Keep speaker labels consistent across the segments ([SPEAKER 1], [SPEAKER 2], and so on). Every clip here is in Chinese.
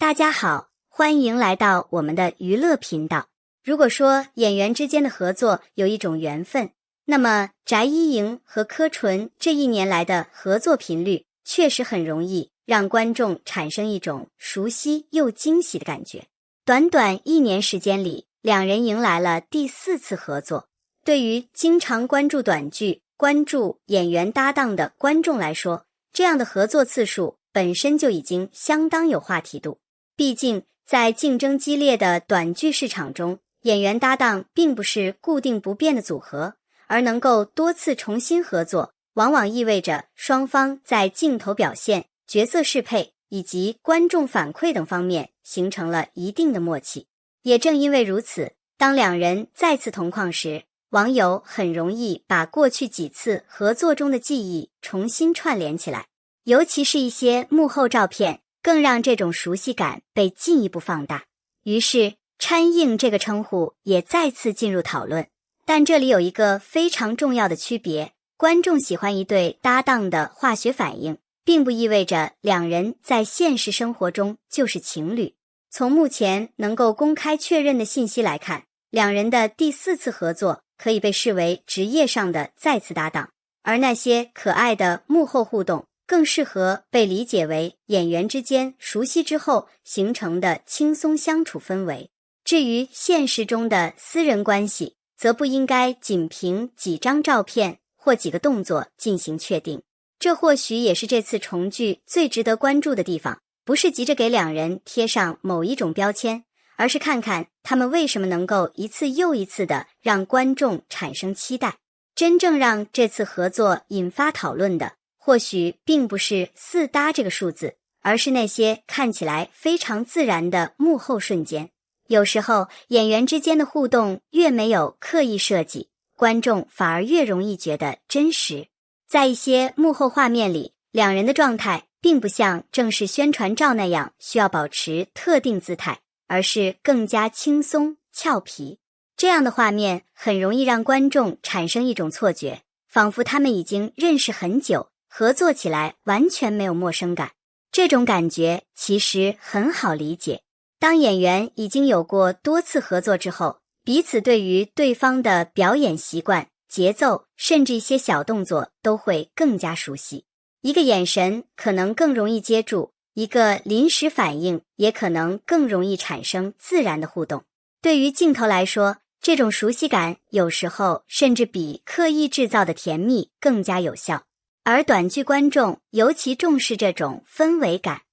[SPEAKER 1] 大家好，欢迎来到我们的娱乐频道。如果说演员之间的合作有一种缘分，那么翟依莹和柯纯这一年来的合作频率确实很容易让观众产生一种熟悉又惊喜的感觉。短短1年时间里，两人迎来了第4次合作。对于经常关注短剧、关注演员搭档的观众来说，这样的合作次数本身就已经相当有话题度。毕竟在竞争激烈的短剧市场中，演员搭档并不是固定不变的组合，而能够多次重新合作，往往意味着双方在镜头表现、角色适配以及观众反馈等方面形成了一定的默契。也正因为如此，当两人再次同框时，网友很容易把过去几次合作中的记忆重新串联起来，尤其是一些幕后照片，更让这种熟悉感被进一步放大。于是参映这个称呼也再次进入讨论。但这里有一个非常重要的区别，观众喜欢一对搭档的化学反应，并不意味着两人在现实生活中就是情侣。从目前能够公开确认的信息来看，两人的第4次合作可以被视为职业上的再次搭档，而那些可爱的幕后互动更适合被理解为演员之间熟悉之后形成的轻松相处氛围。至于现实中的私人关系，则不应该仅凭几张照片或几个动作进行确定。这或许也是这次重聚最值得关注的地方，不是急着给两人贴上某一种标签，而是看看他们为什么能够一次又一次地让观众产生期待。真正让这次合作引发讨论的，或许并不是4搭这个数字，而是那些看起来非常自然的幕后瞬间。有时候演员之间的互动越没有刻意设计，观众反而越容易觉得真实。在一些幕后画面里，两人的状态并不像正式宣传照那样需要保持特定姿态，而是更加轻松俏皮。这样的画面很容易让观众产生一种错觉，仿佛他们已经认识很久，合作起来完全没有陌生感。这种感觉其实很好理解。当演员已经有过多次合作之后，彼此对于对方的表演习惯、节奏，甚至一些小动作都会更加熟悉。一个眼神可能更容易接住，一个临时反应也可能更容易产生自然的互动。对于镜头来说，这种熟悉感有时候甚至比刻意制造的甜蜜更加有效。而短剧观众尤其重视这种氛围感，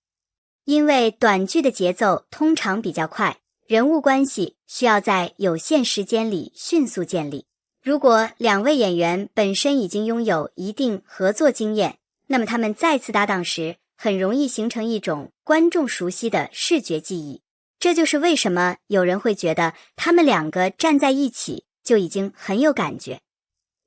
[SPEAKER 1] 因为短剧的节奏通常比较快，人物关系需要在有限时间里迅速建立。如果两位演员本身已经拥有一定合作经验，那么他们再次搭档时，很容易形成一种观众熟悉的视觉记忆。这就是为什么有人会觉得他们两个站在一起就已经很有感觉。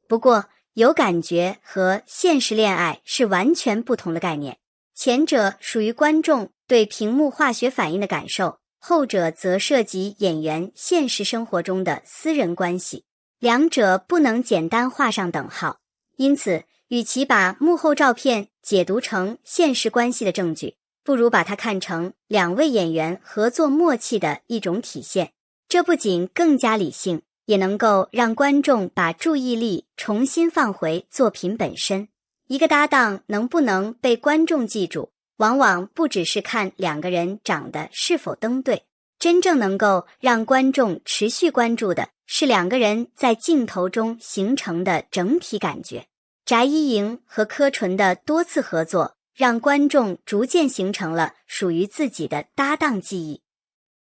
[SPEAKER 1] 不过，有感觉和现实恋爱是完全不同的概念。前者属于观众对屏幕化学反应的感受，后者则涉及演员现实生活中的私人关系。两者不能简单画上等号。因此，与其把幕后照片解读成现实关系的证据，不如把它看成两位演员合作默契的一种体现。这不仅更加理性，也能够让观众把注意力重新放回作品本身。一个搭档能不能被观众记住，往往不只是看两个人长得是否登对，真正能够让观众持续关注的是两个人在镜头中形成的整体感觉。翟依莹和柯纯的多次合作，让观众逐渐形成了属于自己的搭档记忆。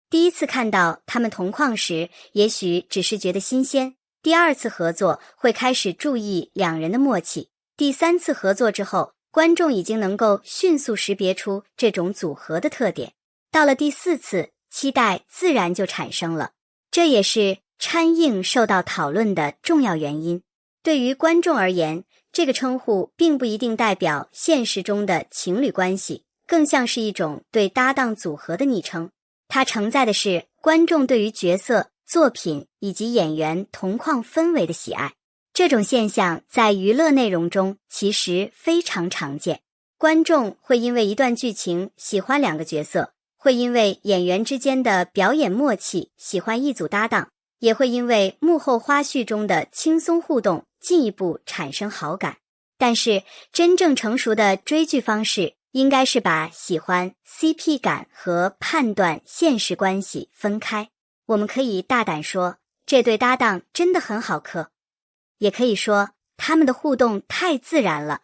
[SPEAKER 1] 第一次看到他们同框时，也许只是觉得新鲜，第2次合作会开始注意两人的默契，第3次合作之后，观众已经能够迅速识别出这种组合的特点。到了第4次，期待自然就产生了。这也是参映受到讨论的重要原因。对于观众而言，这个称呼并不一定代表现实中的情侣关系，更像是一种对搭档组合的昵称。它承载的是观众对于角色、作品以及演员同框氛围的喜爱。这种现象在娱乐内容中其实非常常见。观众会因为一段剧情喜欢两个角色，会会因为演员之间的表演默契喜欢一组搭档，也会因为幕后花絮中的轻松互动进一步产生好感。但是真正成熟的追剧方式应该是把喜欢 CP 感和判断现实关系分开。我们可以大胆说，这对搭档真的很好磕，也可以说他们的互动太自然了。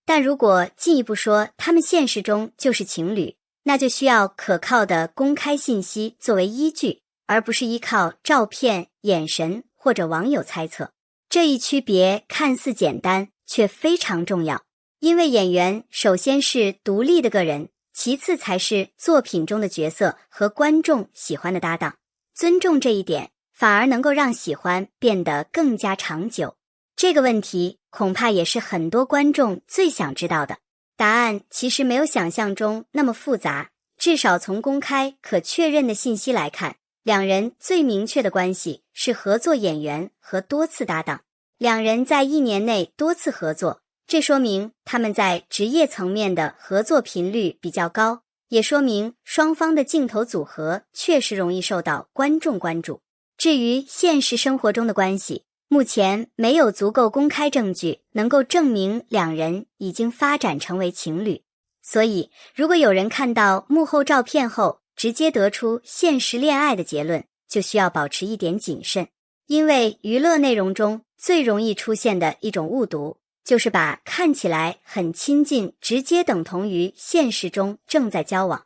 [SPEAKER 1] 但如果进一步说他们现实中就是情侣，那就需要可靠的公开信息作为依据，而不是依靠照片、眼神或者网友猜测。这一区别看似简单，却非常重要。因为演员首先是独立的个人，其次才是作品中的角色和观众喜欢的搭档。尊重这一点，反而能够让喜欢变得更加长久。这个问题恐怕也是很多观众最想知道的。答案其实没有想象中那么复杂，至少从公开可确认的信息来看，两人最明确的关系是合作演员和多次搭档。两人在1年内多次合作，这说明他们在职业层面的合作频率比较高，也说明双方的镜头组合确实容易受到观众关注。至于现实生活中的关系，目前没有足够公开证据能够证明两人已经发展成为情侣，所以如果有人看到幕后照片后直接得出现实恋爱的结论，就需要保持一点谨慎。因为娱乐内容中最容易出现的一种误读，就是把看起来很亲近直接等同于现实中正在交往。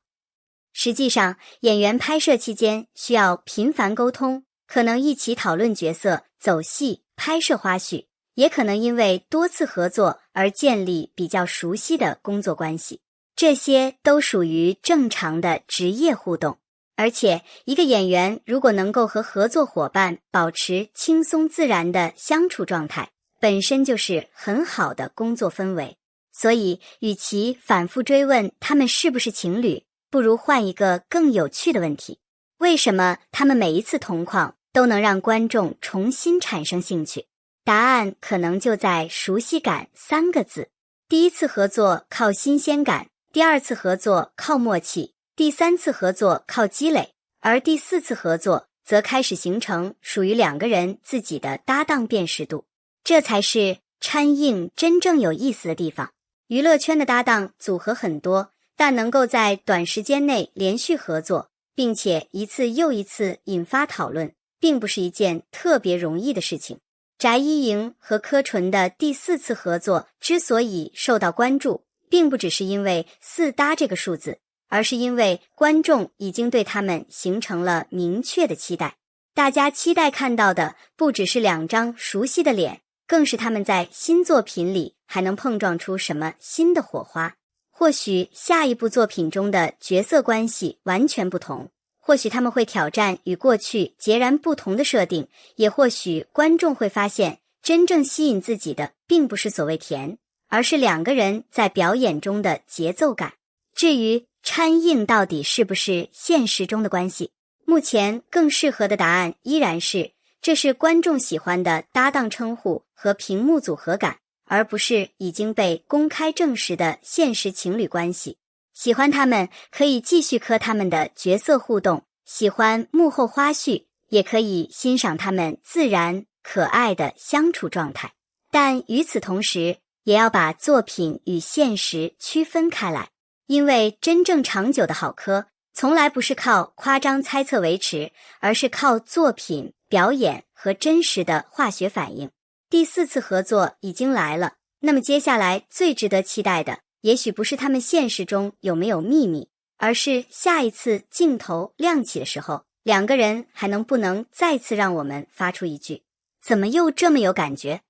[SPEAKER 1] 实际上，演员拍摄期间需要频繁沟通，可能一起讨论角色、走戏、拍摄花絮，也可能因为多次合作而建立比较熟悉的工作关系。这些都属于正常的职业互动。而且，一个演员如果能够和合作伙伴保持轻松自然的相处状态，本身就是很好的工作氛围。所以，与其反复追问他们是不是情侣，不如换一个更有趣的问题：为什么他们每一次同框都能让观众重新产生兴趣？答案可能就在熟悉感3个字。第一次合作靠新鲜感，第二次合作靠默契，第3次合作靠积累，而第4次合作则开始形成属于2个人自己的搭档辨识度。这才是掺映真正有意思的地方。娱乐圈的搭档组合很多，但能够在短时间内连续合作，并且一次又一次引发讨论，并不是一件特别容易的事情。翟依莹和柯纯的第4次合作之所以受到关注，并不只是因为4搭这个数字，而是因为观众已经对他们形成了明确的期待。大家期待看到的不只是2张熟悉的脸，更是他们在新作品里还能碰撞出什么新的火花。或许下一部作品中的角色关系完全不同，或许他们会挑战与过去截然不同的设定，也或许观众会发现真正吸引自己的并不是所谓甜，而是2个人在表演中的节奏感。至于掺映到底是不是现实中的关系，目前更适合的答案依然是这是观众喜欢的搭档称呼和屏幕组合感，而不是已经被公开证实的现实情侣关系。喜欢他们可以继续磕他们的角色互动，喜欢幕后花絮也可以欣赏他们自然可爱的相处状态。但与此同时，也要把作品与现实区分开来，因为真正长久的好磕从来不是靠夸张猜测维持，而是靠作品、表演和真实的化学反应。第4次合作已经来了，那么接下来最值得期待的，也许不是他们现实中有没有秘密，而是下一次镜头亮起的时候，2个人还能不能再次让我们发出一句怎么又这么有感觉？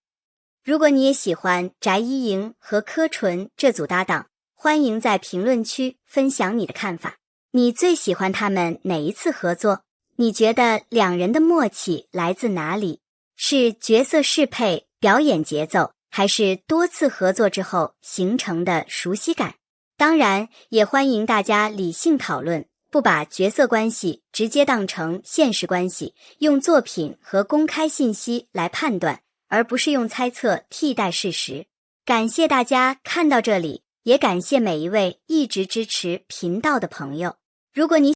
[SPEAKER 1] 如果你也喜欢翟依莹和柯纯这组搭档，欢迎在评论区分享你的看法。你最喜欢他们哪一次合作？你觉得2人的默契来自哪里？是角色适配、表演节奏，还是多次合作之后形成的熟悉感？当然，也欢迎大家理性讨论，不把角色关系直接当成现实关系，用作品和公开信息来判断，而不是用猜测替代事实。感谢大家看到这里，也感谢每一位一直支持频道的朋友。如果你